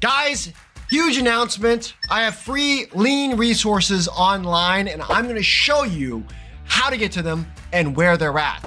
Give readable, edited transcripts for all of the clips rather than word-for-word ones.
Guys, huge announcement. I have free lean resources online, and I'm gonna show you how to get to them and where they're at.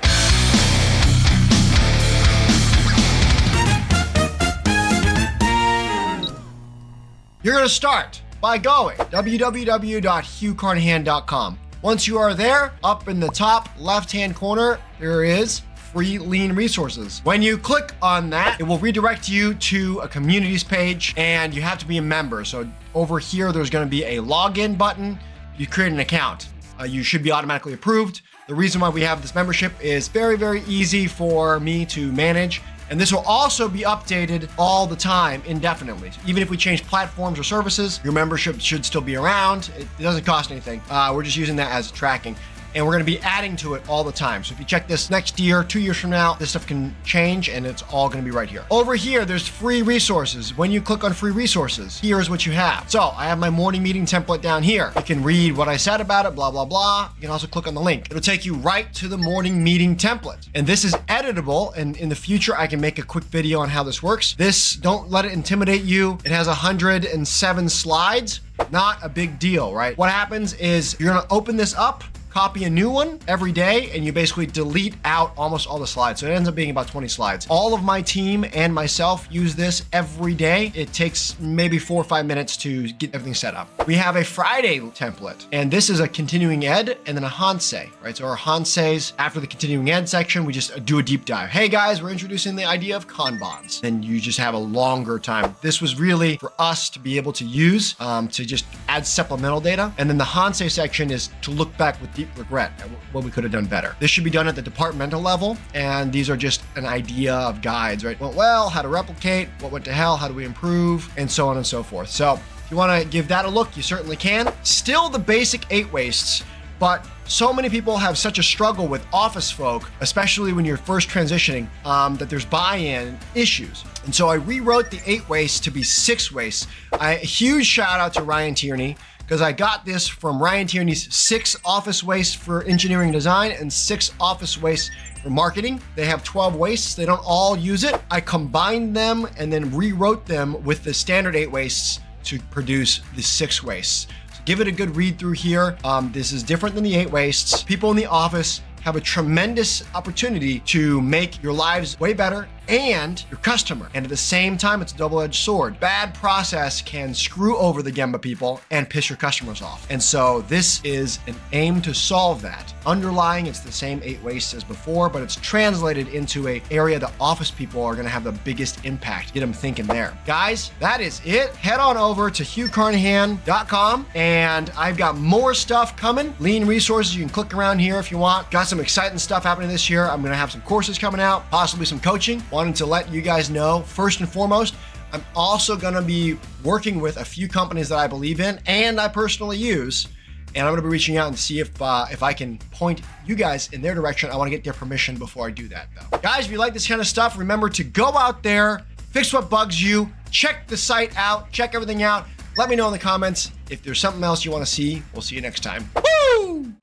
You're gonna start by going www.hughcarnahan.com. Once you are there, up in the top left-hand corner, there is free lean resources. When you click on that, it will redirect you to a communities page, and you have to be a member. So over here, there's gonna be a login button. You create an account. You should be automatically approved. The reason why we have this membership is very, very easy for me to manage. And this will also be updated all the time, indefinitely. Even if we change platforms or services, your membership should still be around. It doesn't cost anything. We're just using that as tracking. And we're gonna be adding to it all the time. So if you check this next year, 2 years from now, this stuff can change and it's all gonna be right here. Over here, there's free resources. When you click on free resources, here's what you have. So I have my morning meeting template down here. You can read what I said about it, blah, blah, blah. You can also click on the link. It'll take you right to the morning meeting template. And this is editable. And in the future, I can make a quick video on how this works. This, don't let it intimidate you. It has 107 slides. Not a big deal, right? What happens is you're gonna open this up, copy a new one every day, and you basically delete out almost all the slides. So it ends up being about 20 slides. All of my team and myself use this every day. It takes maybe 4 or 5 minutes to get everything set up. We have a Friday template, and this is a continuing ed and then a Hansei, right? So our Hanseis, after the continuing ed section, we just do a deep dive. Hey guys, we're introducing the idea of Kanbans. And you just have a longer time. This was really for us to be able to use to just add supplemental data. And then the Hansei section is to look back with deep regret at what we could have done better. This should be done at the departmental level, and these are just an idea of guides, right? Went well, how to replicate, what went to hell, how do we improve, and so on and so forth. So if you want to give that a look, you certainly can. Still the basic 8 wastes, but so many people have such a struggle with office folk, especially when you're first transitioning, that there's buy-in issues. And so I rewrote the 8 wastes to be 6 wastes. A huge shout out to Ryan Tierney, because I got this from Ryan Tierney's 6 office wastes for engineering design and 6 office wastes for marketing. They have 12 wastes. They don't all use it. I combined them and then rewrote them with the standard 8 wastes to produce the 6 wastes. So give it a good read through here. This is different than the 8 wastes. People in the office have a tremendous opportunity to make your lives way better and your customer. And at the same time, it's a double-edged sword. Bad process can screw over the Gemba people and piss your customers off. And so this is an aim to solve that. Underlying, it's the same 8 wastes as before, but it's translated into an area that office people are gonna have the biggest impact. Get them thinking there. Guys, that is it. Head on over to hughcarnahan.com, and I've got more stuff coming. Lean resources, you can click around here if you want. Got some exciting stuff happening this year. I'm gonna have some courses coming out, possibly some coaching. Wanted to let you guys know, first and foremost, I'm also gonna be working with a few companies that I believe in and I personally use, and I'm gonna be reaching out and see if I can point you guys in their direction. I wanna get their permission before I do that though. Guys, if you like this kind of stuff, remember to go out there, fix what bugs you, check the site out, check everything out. Let me know in the comments if there's something else you wanna see. We'll see you next time. Woo!